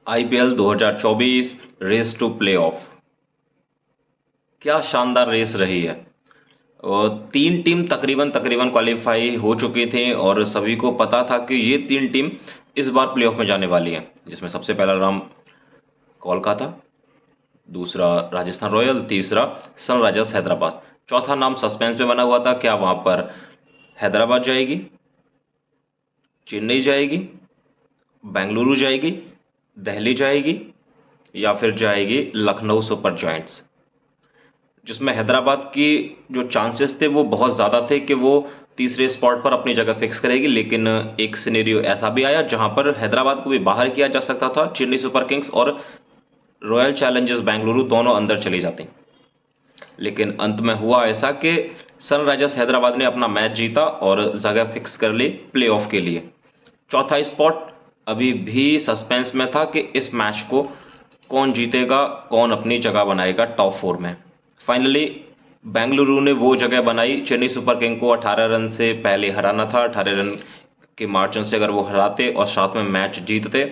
IPL 2024 raise to playoff. क्या शानदार race रही है। और तीन टीम तकरीबन तकरीबन क्वालिफाई हो चुकी थी और सभी को पता था कि ये तीन टीम इस बार प्लेऑफ में जाने वाली हैं, जिसमें सबसे पहला नाम कोलकाता, दूसरा राजस्थान रॉयल, तीसरा सनराइजर्स हैदराबाद। चौथा नाम सस्पेंस में बना हुआ था, क्या वहां पर हैदराबाद जाएगी, चेन्नई जाएगी, बेंगलुरु जाएगी, दिल्ली जाएगी या फिर जाएगी लखनऊ सुपर जायंट्स। जिसमें हैदराबाद की जो चांसेस थे वो बहुत ज़्यादा थे कि वो तीसरे स्पॉट पर अपनी जगह फिक्स करेगी, लेकिन एक सिनेरियो ऐसा भी आया जहां पर हैदराबाद को भी बाहर किया जा सकता था। चेन्नई सुपर किंग्स और रॉयल चैलेंजर्स बेंगलुरु दोनों अंदर चली जाती, लेकिन अंत में हुआ ऐसा कि सनराइजर्स हैदराबाद ने अपना मैच जीता और जगह फिक्स कर ली प्लेऑफ के लिए। चौथा स्पॉट अभी भी सस्पेंस में था कि इस मैच को कौन जीतेगा, कौन अपनी जगह बनाएगा टॉप फोर में। फाइनली बेंगलुरु ने वो जगह बनाई। चेन्नई सुपर किंग को 18 रन से पहले हराना था। 18 रन के मार्जिन से अगर वो हराते और साथ में मैच जीतते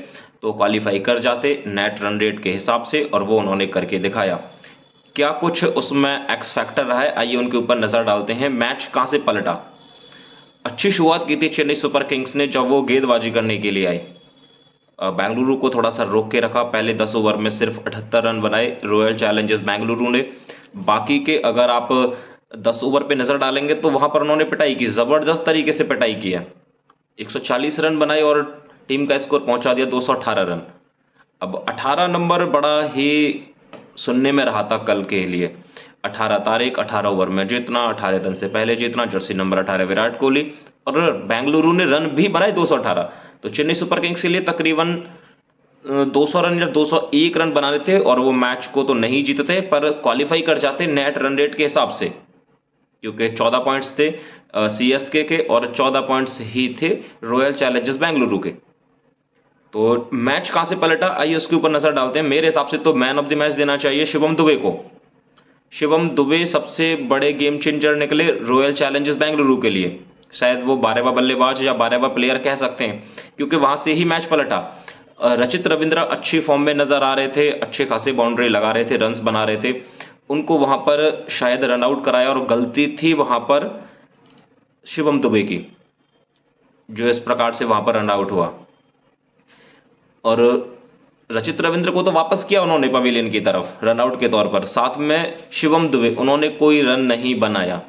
तो क्वालिफाई कर जाते नेट रन रेट के हिसाब से, और वो उन्होंने करके दिखाया। क्या कुछ उसमें एक्स फैक्टर रहा है, आइए उनके ऊपर नजर डालते हैं। मैच कहां से पलटा। अच्छी शुरुआत की थी चेन्नई सुपर किंग्स ने जब वो गेंदबाजी करने के लिए आए। बेंगलुरु को थोड़ा सा रोक के रखा। पहले 10 ओवर में सिर्फ 78 रन बनाए रॉयल चैलेंजर्स बेंगलुरु ने। बाकी के अगर आप 10 ओवर पे नजर डालेंगे तो वहां पर उन्होंने पिटाई की, जबरदस्त तरीके से पिटाई की है। 140 रन बनाए और टीम का स्कोर पहुंचा दिया 218 रन। अब 18 नंबर बड़ा ही सुनने में रहा था कल के लिए। 18 तारीख 18 ओवर में जीतना, 18 रन से पहले जीतना, जर्सी नंबर 18 विराट कोहली, और बेंगलुरु ने रन भी बनाए 218। तो चेन्नई सुपर किंग्स के लिए तकरीबन 200 रन या 201 रन बनाने थे और वो मैच को तो नहीं जीतते पर क्वालिफाई कर जाते नेट रन रेट के हिसाब से, क्योंकि 14 पॉइंट्स थे सीएसके के और 14 पॉइंट्स ही थे रॉयल चैलेंजर्स बेंगलुरु के। तो मैच कहां से पलटा, आइए उसके ऊपर नजर डालते हैं। मेरे हिसाब से तो मैन ऑफ द मैच देना चाहिए शिवम दुबे को। शिवम दुबे सबसे बड़े गेम चेंजर निकले रॉयल चैलेंजर्स बेंगलुरु के लिए। शायद वो 12वां बल्लेबाज या 12वां प्लेयर कह सकते हैं, क्योंकि वहां से ही मैच पलटा। रचित रविंद्र अच्छी फॉर्म में नजर आ रहे थे, अच्छे खासे बाउंड्री लगा रहे थे, रन्स बना रहे थे। उनको वहां पर शायद रन आउट कराया और गलती थी वहां पर शिवम दुबे की, जो इस प्रकार से वहां पर रन आउट हुआ। और रचित रविंद्र को तो वापस किया उन्होंने पवेलियन की तरफ रन आउट के तौर पर। साथ में शिवम दुबे उन्होंने कोई रन नहीं बनाया,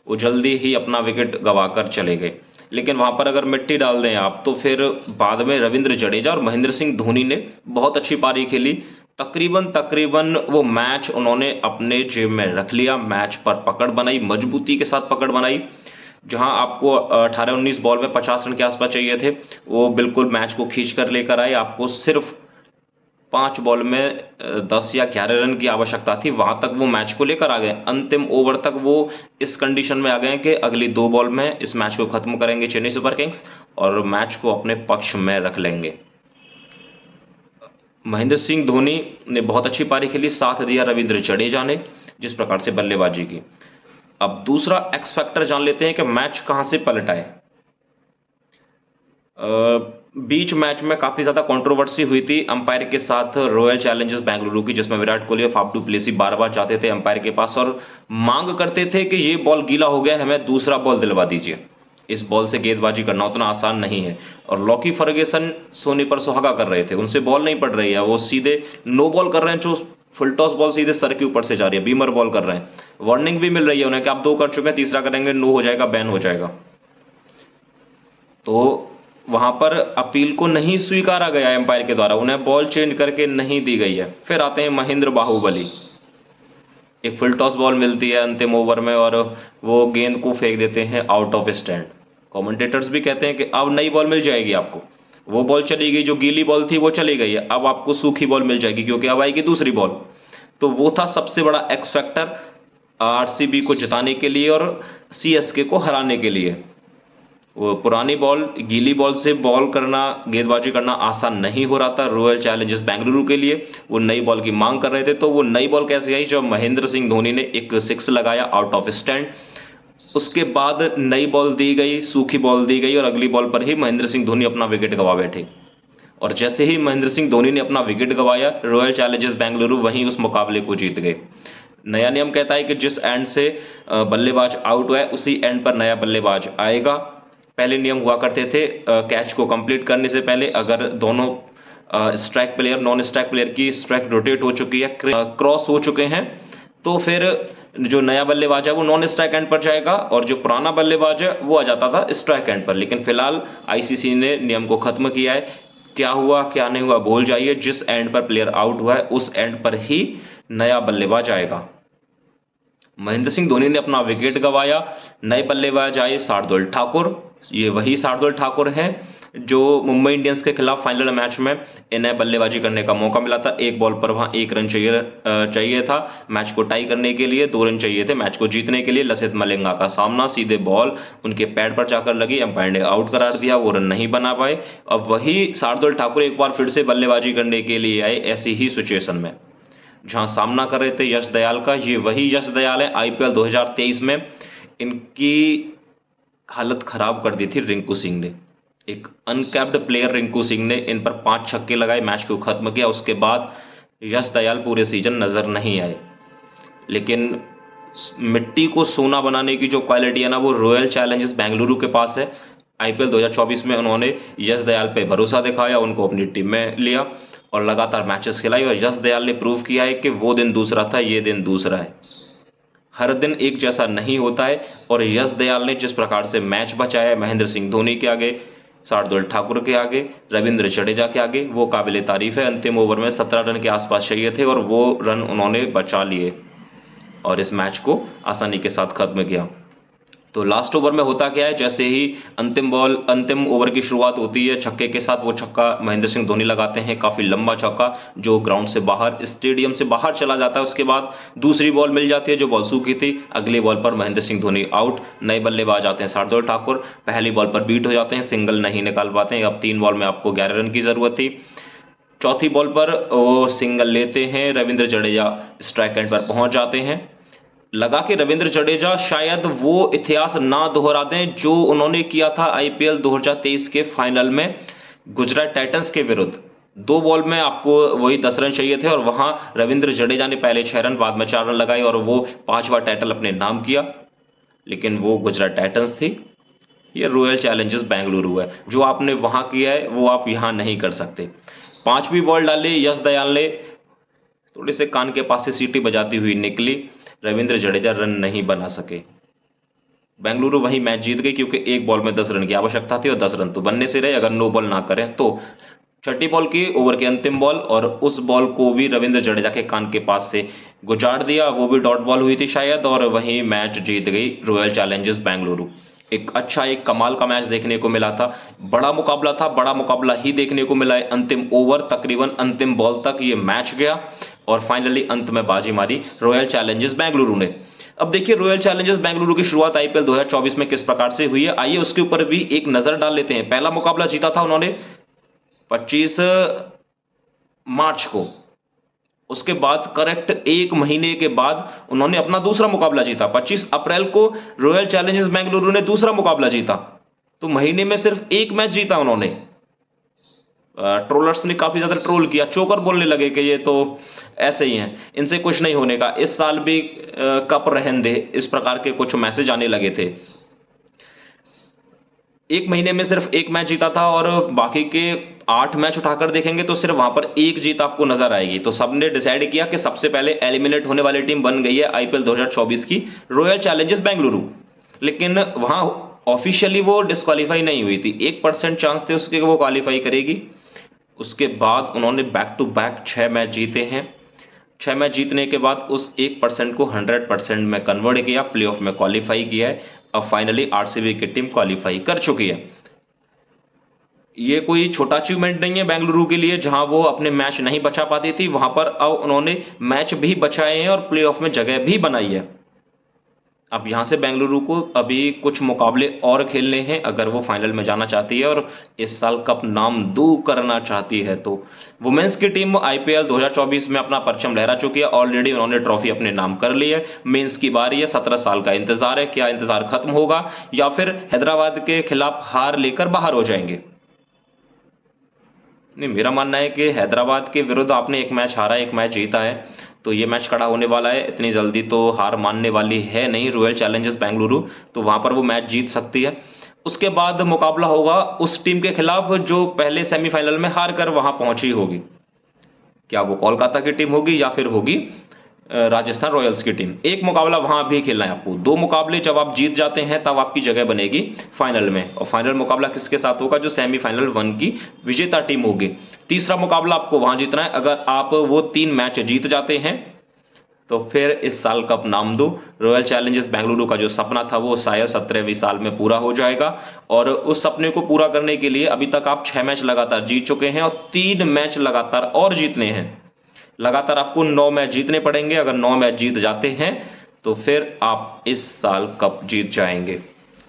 वो जल्दी ही अपना विकेट गंवाकर चले गए। लेकिन वहां पर अगर मिट्टी डाल दें आप तो फिर बाद में रविंद्र जडेजा और महेंद्र सिंह धोनी ने बहुत अच्छी पारी खेली। तकरीबन तकरीबन वो मैच उन्होंने अपने जेब में रख लिया। मैच पर पकड़ बनाई, मजबूती के साथ पकड़ बनाई। जहां आपको 18-19 बॉल में 50 रन के आसपास चाहिए थे, वो बिल्कुल मैच को खींच कर लेकर आए। आपको सिर्फ 5 बॉल में 10 या 11 रन की आवश्यकता थी, वहां तक वो मैच को लेकर आ गए। अंतिम ओवर तक वो इस कंडीशन में आ गए कि अगली 2 बॉल में इस मैच को खत्म करेंगे चेन्नई सुपर किंग्स और मैच को अपने पक्ष में रख लेंगे। महेंद्र सिंह धोनी ने बहुत अच्छी पारी खेली, साथ दिया रविंद्र जडेजा ने जिस प्रकार से बल्लेबाजी की। अब दूसरा एक्स फैक्टर जान लेते हैं कि मैच कहां से पलटा है। बीच मैच में काफी ज्यादा कंट्रोवर्सी हुई थी अंपायर के साथ रॉयल चैलेंजर्स बेंगलुरु की, जिसमें विराट कोहली और फाफ डू प्लेसी बार बार जाते थे अंपायर के पास और मांग करते थे कि ये बॉल गीला हो गया है, हमें दूसरा बॉल दिलवा दीजिए। इस बॉल से गेंदबाजी करना उतना आसान नहीं है। और लॉकी फर्गेसन सोने पर सुहागा कर रहे थे, उनसे बॉल नहीं पड़ रही है, वो सीधे नो बॉल कर रहे हैं, जो फुल टॉस बॉल सीधे सर के ऊपर से जा रही है, बीमर बॉल कर रहे हैं। वार्निंग भी मिल रही है उन्हें कि आप 2 कर चुके हैं, तीसरा करेंगे नो हो जाएगा, बैन हो जाएगा। तो वहां पर अपील को नहीं स्वीकारा गया एम्पायर के द्वारा, उन्हें बॉल चेंज करके नहीं दी गई है। फिर आते हैं महेंद्र बाहुबली। एक फुल टॉस बॉल मिलती है अंतिम ओवर में और वो गेंद को फेंक देते हैं आउट ऑफ स्टैंड। कमेंटेटर्स भी कहते हैं कि अब नई बॉल मिल जाएगी आपको, वो बॉल चली गई, जो गीली बॉल थी वो चली गई है, अब आपको सूखी बॉल मिल जाएगी क्योंकि अब आएगी दूसरी बॉल। तो वो था सबसे बड़ा एक्स फैक्टर आरसीबी को जिताने के लिए और सीएसके को हराने के लिए। वो पुरानी बॉल, गीली बॉल से बॉल करना, गेंदबाजी करना आसान नहीं हो रहा था रॉयल चैलेंजर्स बेंगलुरु के लिए। वो नई बॉल की मांग कर रहे थे। तो वो नई बॉल कैसे आई, जब महेंद्र सिंह धोनी ने एक 6 लगाया आउट ऑफ स्टैंड। उसके बाद नई बॉल दी गई, सूखी बॉल दी गई और अगली बॉल पर ही महेंद्र सिंह धोनी अपना विकेट गंवा बैठे। और जैसे ही महेंद्र सिंह धोनी ने अपना विकेट गंवाया, रॉयल चैलेंजर्स बेंगलुरु वहीं उस मुकाबले को जीत गए। नया नियम कहता है कि जिस एंड से बल्लेबाज आउट हुआ है उसी एंड पर नया बल्लेबाज आएगा। पहले नियम हुआ करते थे कैच को कंप्लीट करने से पहले अगर दोनों strike player non strike player की स्ट्राइक रोटेट हो चुकी है, क्रॉस हो चुके हैं, तो फिर जो नया बल्लेबाज है वो नॉन स्ट्राइक एंड पर जाएगा और जो पुराना बल्लेबाज है वो आ जाता था स्ट्राइक एंड पर। लेकिन फिलहाल आईसीसी ने नियम को खत्म किया है। क्या हुआ क्या नहीं हुआ भूल जाइए, जिस एंड पर प्लेयर आउट हुआ है उस एंड पर ही नया बल्लेबाज आएगा। महेंद्र सिंह धोनी ने अपना विकेट गंवाया, नए बल्लेबाज आए शार्दुल ठाकुर। ये वही शार्दुल ठाकुर हैं जो मुंबई इंडियंस के खिलाफ फाइनल मैच में इन्हें बल्लेबाजी करने का मौका मिला था। एक बॉल पर वहां 1 रन चाहिए था मैच को टाई करने के लिए, 2 रन चाहिए थे मैच को जीतने के लिए। लसित मलिंगा का सामना, सीधे बॉल उनके पैड पर जाकर लगी, अंपायर ने आउट करार दिया, वो रन नहीं बना पाए। अब वही शार्दुल ठाकुर एक बार फिर से बल्लेबाजी करने के लिए आए ऐसी ही सिचुएशन में, जहां सामना कर रहे थे यश दयाल का। ये वही यश दयाल है, आईपीएल 2023 में इनकी हालत खराब कर दी थी रिंकू सिंह ने। एक अनकैप्ड प्लेयर रिंकू सिंह ने इन पर 5 छक्के लगाए, मैच को खत्म किया। उसके बाद यश दयाल पूरे सीजन नजर नहीं आए। लेकिन मिट्टी को सोना बनाने की जो क्वालिटी है ना, वो रॉयल चैलेंजर्स बेंगलुरु के पास है। आईपीएल 2024 में उन्होंने यश दयाल पे भरोसा दिखाया, उनको अपनी टीम में लिया और लगातार मैचेस खिलाई और यश दयाल ने प्रूव किया है कि वो दिन दूसरा था, ये दिन दूसरा है। हर दिन एक जैसा नहीं होता है और यश दयाल ने जिस प्रकार से मैच बचाया महेंद्र सिंह धोनी के आगे, शार्दुल ठाकुर के आगे, रविंद्र जडेजा के आगे, वो काबिले तारीफ है। अंतिम ओवर में 17 रन के आसपास चाहिए थे और वो रन उन्होंने बचा लिए और इस मैच को आसानी के साथ खत्म किया। तो लास्ट ओवर में होता क्या है, जैसे ही अंतिम ओवर की शुरुआत होती है छक्के के साथ, वो छक्का महेंद्र सिंह धोनी लगाते हैं, काफी लंबा छक्का जो ग्राउंड से बाहर, स्टेडियम से बाहर चला जाता है। उसके बाद दूसरी बॉल मिल जाती है जो बॉल सूखी थी, अगली बॉल पर महेंद्र सिंह धोनी आउट। नए बल्लेबाज आते हैं शार्दुल ठाकुर, पहली बॉल पर बीट हो जाते हैं, सिंगल नहीं निकाल पाते हैं। अब 3 बॉल में आपको 11 रन की जरूरत थी। चौथी बॉल पर वो सिंगल लेते हैं, रविंद्र जडेजा स्ट्राइक एंड पर पहुंच जाते हैं। लगा कि रविंद्र जडेजा शायद वो इतिहास ना दोहरा दें जो उन्होंने किया था आईपीएल 2023 के फाइनल में गुजरात टाइटंस के विरुद्ध। 2 बॉल में आपको वही 10 रन चाहिए थे और वहां रविंद्र जडेजा ने पहले 6 रन, बाद में 4 रन लगाए और वो 5वां टाइटल अपने नाम किया। लेकिन वो गुजरात टाइटंस थी, ये रॉयल चैलेंजर्स बेंगलुरु है। जो आपने वहां किया है वो आप यहां नहीं कर सकते। 5वीं बॉल डाली, यश दयाल ने थोड़े से कान के पास से सीटी बजाती हुई निकली, रविंद्र जडेजा रन नहीं बना सके। बेंगलुरु वही मैच जीत गई क्योंकि एक बॉल में 10 रन की आवश्यकता थी और 10 रन तो बनने से रहे अगर नो बॉल ना करें तो। छठी बॉल की ओवर की अंतिम बॉल और उस बॉल को भी रविंद्र जडेजा के कान के पास से गुजार दिया, वो भी डॉट बॉल हुई थी शायद, और वही मैच जीत गई रॉयल चैलेंजर्स बेंगलुरु। एक कमाल का मैच देखने को मिला था, बड़ा मुकाबला था, बड़ा मुकाबला ही देखने को मिला है। अंतिम ओवर तकरीबन अंतिम बॉल तक ये मैच गया और फाइनली अंत में बाजी मारी रॉयल चैलेंजर्स बेंगलुरु ने। अब देखिए रॉयल चैलेंजर्स बेंगलुरु की शुरुआत आईपीएल 2024 में किस प्रकार से हुई है, आइए उसके ऊपर भी एक नजर डाल लेते हैं। पहला मुकाबला जीता था उन्होंने 25 मार्च को, उसके बाद करेक्ट 1 महीने के बाद उन्होंने अपना दूसरा मुकाबला जीता। 25 अप्रैल को रॉयल चैलेंजर्स बेंगलुरु ने दूसरा मुकाबला जीता, तो महीने में सिर्फ 1 मैच जीता उन्होंने। ट्रोलर्स ने काफी ज्यादा ट्रोल किया, चोकर बोलने लगे कि ये तो ऐसे ही हैं, इनसे कुछ नहीं होने का, इस साल भी कप रहन दे, इस प्रकार के कुछ मैसेज आने लगे थे। 1 महीने में सिर्फ 1 मैच जीता था और बाकी के 8 मैच उठाकर देखेंगे तो सिर्फ वहां पर 1 जीत आपको नजर आएगी। तो सबने डिसाइड किया कि सबसे पहले एलिमिनेट होने वाली टीम बन गई है आईपीएल 2024 की रॉयल चैलेंजर्स बेंगलुरु। लेकिन वहां ऑफिशियली वो डिस्क्वालीफाई नहीं हुई थी, 1% चांस थे उसके वो क्वालिफाई करेगी। उसके बाद उन्होंने बैक टू बैक 6 मैच जीते हैं। 6 मैच जीतने के बाद उस 1% को 100% में कन्वर्ट किया, प्लेऑफ में क्वालिफाई किया है। अब फाइनली आरसीबी की टीम क्वालिफाई कर चुकी है। ये कोई छोटा अचीवमेंट नहीं है बेंगलुरु के लिए, जहां वो अपने मैच नहीं बचा पाती थी वहां पर अब उन्होंने मैच भी बचाए हैं और प्लेऑफ में जगह भी बनाई है। अब यहां से बेंगलुरु को अभी कुछ मुकाबले और खेलने हैं अगर वो फाइनल में जाना चाहती है और इस साल कप नाम दू करना चाहती है। तो वुमेन्स की टीम आईपीएल 2024 में अपना परचम लहरा चुकी है, ऑलरेडी उन्होंने ट्रॉफी अपने नाम कर ली है। मेंस की बारी है, 17 साल का इंतजार है, क्या इंतजार खत्म होगा या फिर हैदराबाद के खिलाफ हार लेकर बाहर हो जाएंगे। नहीं, मेरा मानना है कि हैदराबाद के विरुद्ध आपने एक मैच हारा, एक मैच जीता है, तो ये मैच कड़ा होने वाला है। इतनी जल्दी तो हार मानने वाली है नहीं रॉयल चैलेंजर्स बेंगलुरु, तो वहां पर वो मैच जीत सकती है। उसके बाद मुकाबला होगा उस टीम के खिलाफ जो पहले सेमीफाइनल में हार कर वहां पहुंची होगी। क्या वो कोलकाता की टीम होगी या फिर होगी राजस्थान रॉयल्स की टीम। एक मुकाबला वहां भी खेलना है आपको। दो मुकाबले जब आप जीत जाते हैं तब आपकी जगह बनेगी फाइनल में, और फाइनल मुकाबला किसके साथ होगा? जो सेमीफाइनल 1 की विजेता टीम होगी। तीसरा मुकाबला आपको वहां जीतना है। अगर आप वो 3 मैच जीत जाते हैं तो फिर इस साल कप नाम दो। रॉयल चैलेंजर्स बेंगलुरु का जो सपना था वो शायद 17वीं साल में पूरा हो जाएगा, और उस सपने को पूरा करने के लिए अभी तक आप 6 मैच लगातार जीत चुके हैं और 3 मैच लगातार और जीतने हैं। लगातार आपको 9 मैच जीतने पड़ेंगे। अगर 9 मैच जीत जाते हैं तो फिर आप इस साल कप जीत जाएंगे।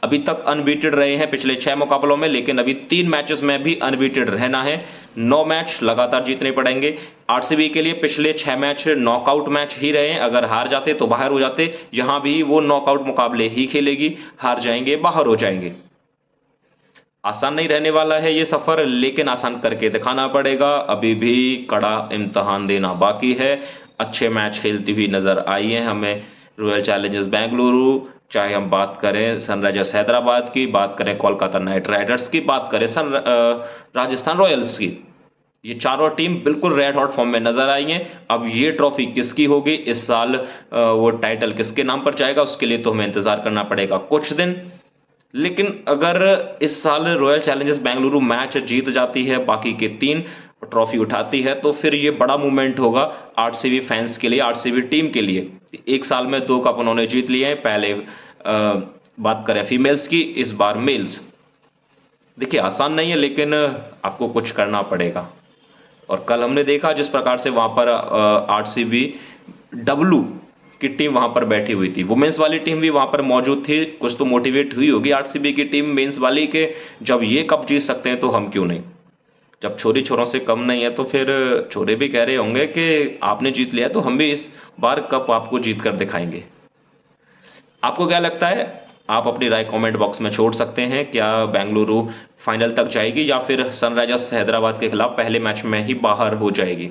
अभी तक अनबीटेड रहे हैं पिछले 6 मुकाबलों में, लेकिन अभी 3 मैचेस में भी अनबीटेड रहना है। 9 मैच लगातार जीतने पड़ेंगे। आरसीबी के लिए पिछले 6 मैच नॉकआउट मैच ही रहे हैं। अगर हार जाते तो बाहर हो जाते, यहां भी वो नॉकआउट मुकाबले ही खेलेगी। हार जाएंगे बाहर हो जाएंगे। आसान नहीं रहने वाला है ये सफर, लेकिन आसान करके दिखाना पड़ेगा। अभी भी कड़ा इम्तहान देना बाकी है। अच्छे मैच खेलती हुई नजर आई है हमें रॉयल चैलेंजर्स बेंगलुरु, चाहे हम बात करें सनराइजर्स हैदराबाद की, बात करें कोलकाता नाइट राइडर्स की, बात करें राजस्थान रॉयल्स की। ये चारों टीम बिल्कुल रेड हॉट फॉर्म में नजर आई हैं। अब ये ट्रॉफी किसकी होगी इस साल, वो टाइटल किसके नाम पर जाएगा, उसके लिए तो हमें इंतजार करना पड़ेगा कुछ दिन। लेकिन अगर इस साल रॉयल चैलेंजर्स बेंगलुरु मैच जीत जाती है, बाकी के 3 ट्रॉफी उठाती है, तो फिर ये बड़ा मूवमेंट होगा आरसीबी फैंस के लिए, आरसीबी टीम के लिए। एक साल में 2 कप उन्होंने जीत लिए हैं। पहले बात करें फीमेल्स की, इस बार मेल्स। देखिए आसान नहीं है, लेकिन आपको कुछ करना पड़ेगा। और कल हमने देखा जिस प्रकार से वहां पर आरसीबी डब्लू की टीम वहां पर बैठी हुई थी। वुमेन्स वाली टीम भी वहां पर मौजूद थी। कुछ तो मोटिवेट हुई होगी आरसीबी की टीम मेंस वाली के, जब ये कप जीत सकते हैं तो हम क्यों नहीं। जब छोरी छोरों से कम नहीं है तो फिर छोरे भी कह रहे होंगे कि आपने जीत लिया तो हम भी इस बार कप आपको जीत कर दिखाएंगे। आपको क्या लगता है? आप अपनी राय कमेंट बॉक्स में छोड़ सकते हैं। क्या बेंगलुरु फाइनल तक जाएगी या फिर सनराइजर्स हैदराबाद के खिलाफ पहले मैच में ही बाहर हो जाएगी?